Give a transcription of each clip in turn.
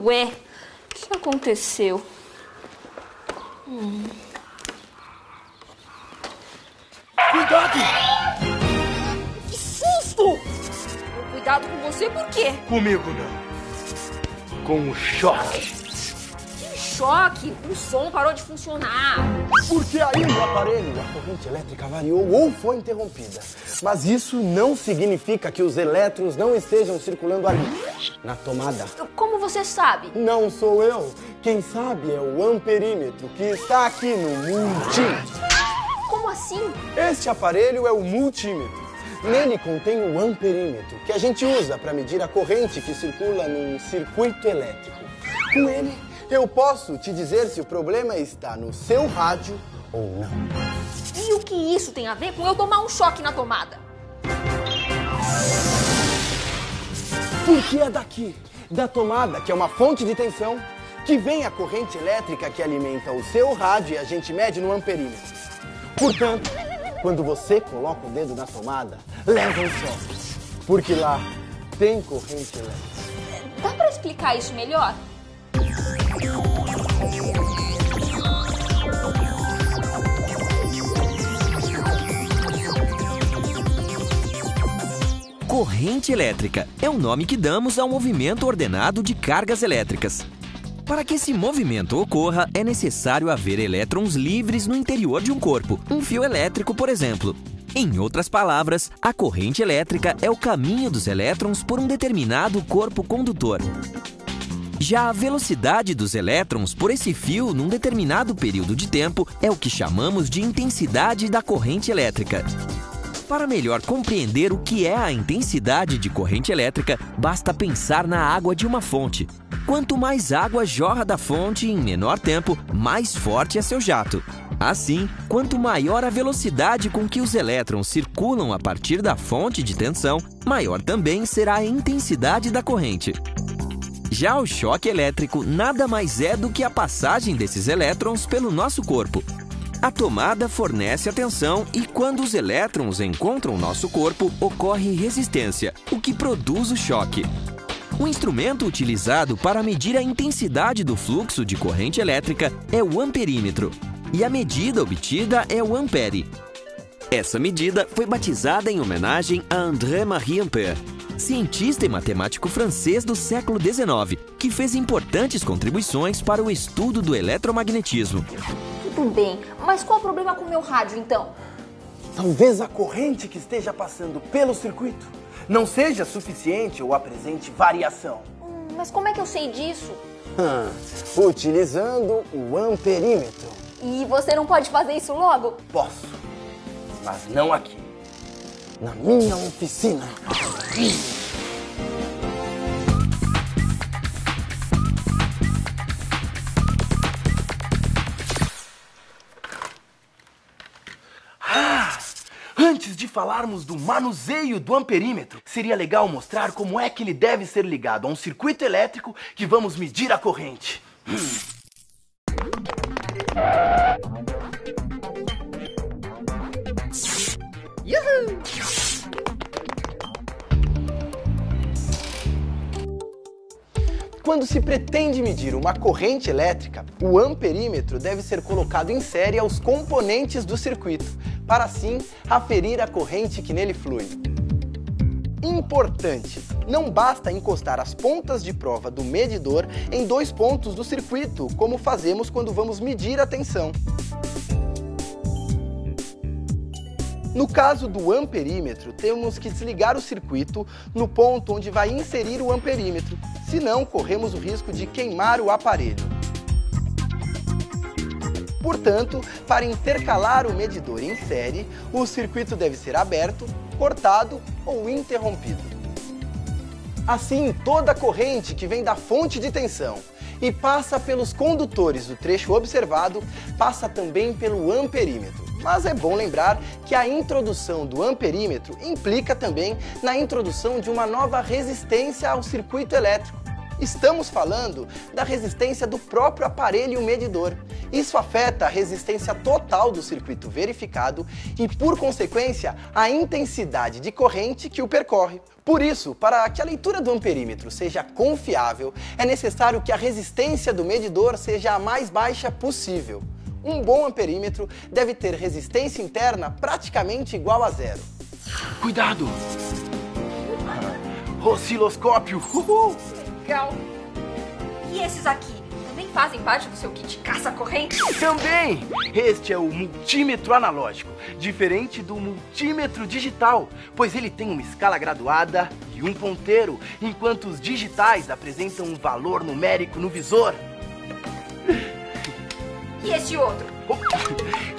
Ué, o que aconteceu? Cuidado! Que susto! Cuidado com você, por quê? Comigo não. Com o choque. Que choque! O som parou de funcionar. Porque aí no aparelho a corrente elétrica variou ou foi interrompida. Mas isso não significa que os elétrons não estejam circulando ali, na tomada. Como você sabe? Não sou eu. Quem sabe é o amperímetro, que está aqui no multímetro. Como assim? Este aparelho é o multímetro. Nele contém o amperímetro, que a gente usa para medir a corrente que circula num circuito elétrico. Com ele, eu posso te dizer se o problema está no seu rádio ou não. E o que isso tem a ver com eu tomar um choque na tomada? Porque é daqui, da tomada, que é uma fonte de tensão, que vem a corrente elétrica que alimenta o seu rádio e a gente mede no amperímetro. Portanto, quando você coloca o dedo na tomada, leva um choque, porque lá tem corrente elétrica. Dá pra explicar isso melhor? Corrente elétrica é o nome que damos ao movimento ordenado de cargas elétricas. Para que esse movimento ocorra, é necessário haver elétrons livres no interior de um corpo, um fio elétrico, por exemplo. Em outras palavras, a corrente elétrica é o caminho dos elétrons por um determinado corpo condutor. Já a velocidade dos elétrons por esse fio num determinado período de tempo é o que chamamos de intensidade da corrente elétrica. Para melhor compreender o que é a intensidade de corrente elétrica, basta pensar na água de uma fonte. Quanto mais água jorra da fonte em menor tempo, mais forte é seu jato. Assim, quanto maior a velocidade com que os elétrons circulam a partir da fonte de tensão, maior também será a intensidade da corrente. Já o choque elétrico nada mais é do que a passagem desses elétrons pelo nosso corpo. A tomada fornece a tensão e quando os elétrons encontram nosso corpo, ocorre resistência, o que produz o choque. O instrumento utilizado para medir a intensidade do fluxo de corrente elétrica é o amperímetro, e a medida obtida é o ampere. Essa medida foi batizada em homenagem a André-Marie Ampère, cientista e matemático francês do século XIX, que fez importantes contribuições para o estudo do eletromagnetismo. Tudo bem, mas qual o problema com o meu rádio, então? Talvez a corrente que esteja passando pelo circuito não seja suficiente ou apresente variação. Mas como é que eu sei disso? Utilizando o amperímetro. E você não pode fazer isso logo? Posso, mas não aqui. Na minha oficina. Antes de falarmos do manuseio do amperímetro, seria legal mostrar como é que ele deve ser ligado a um circuito elétrico que vamos medir a corrente. Uhul! Quando se pretende medir uma corrente elétrica, o amperímetro deve ser colocado em série aos componentes do circuito, para assim aferir a corrente que nele flui. Importante! Não basta encostar as pontas de prova do medidor em dois pontos do circuito, como fazemos quando vamos medir a tensão. No caso do amperímetro, temos que desligar o circuito no ponto onde vai inserir o amperímetro, senão corremos o risco de queimar o aparelho. Portanto, para intercalar o medidor em série, o circuito deve ser aberto, cortado ou interrompido. Assim, toda a corrente que vem da fonte de tensão e passa pelos condutores do trecho observado, passa também pelo amperímetro. Mas é bom lembrar que a introdução do amperímetro implica também na introdução de uma nova resistência ao circuito elétrico. Estamos falando da resistência do próprio aparelho medidor. Isso afeta a resistência total do circuito verificado e, por consequência, a intensidade de corrente que o percorre. Por isso, para que a leitura do amperímetro seja confiável, é necessário que a resistência do medidor seja a mais baixa possível. Um bom amperímetro deve ter resistência interna praticamente igual a zero. Cuidado! Osciloscópio! Uhul! Legal. E esses aqui? Também fazem parte do seu kit caça-corrente? Também! Este é o multímetro analógico, diferente do multímetro digital, pois ele tem uma escala graduada e um ponteiro, enquanto os digitais apresentam um valor numérico no visor. E esse outro?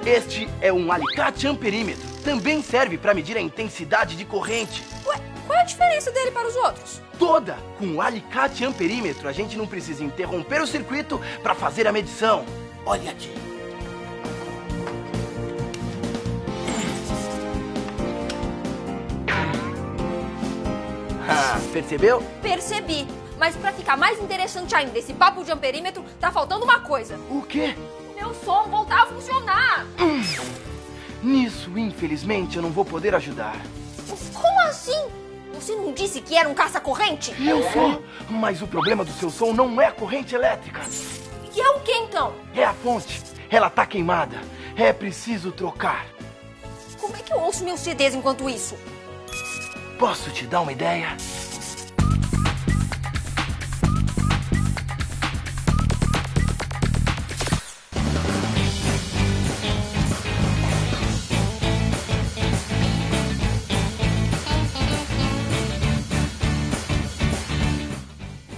Este é um alicate amperímetro. Também serve para medir a intensidade de corrente. Ué, qual é a diferença dele para os outros? Toda! Com o alicate amperímetro, a gente não precisa interromper o circuito para fazer a medição. Olha aqui. Percebeu? Percebi. Mas para ficar mais interessante ainda, esse papo de amperímetro, tá faltando uma coisa. O quê? Meu som voltar a funcionar. Nisso, infelizmente, eu não vou poder ajudar. Como assim? Você não disse que era um caça-corrente? Eu sou, mas o problema do seu som não é a corrente elétrica. E é o que então? É a fonte. Ela tá queimada. É preciso trocar. Como é que eu ouço meus CDs enquanto isso? Posso te dar uma ideia?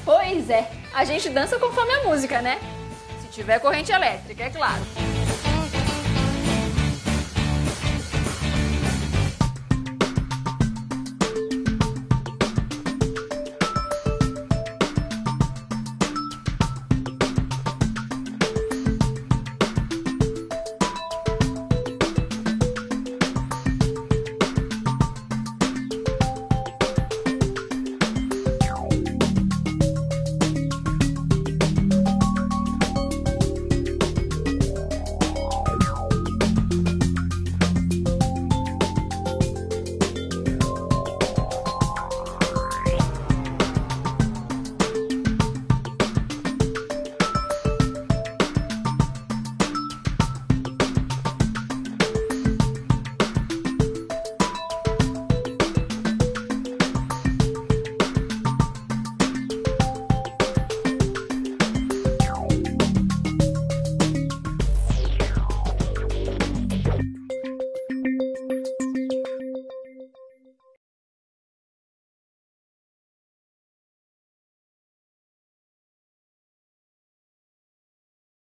Pois é, a gente dança conforme a música, né? Se tiver corrente elétrica, é claro.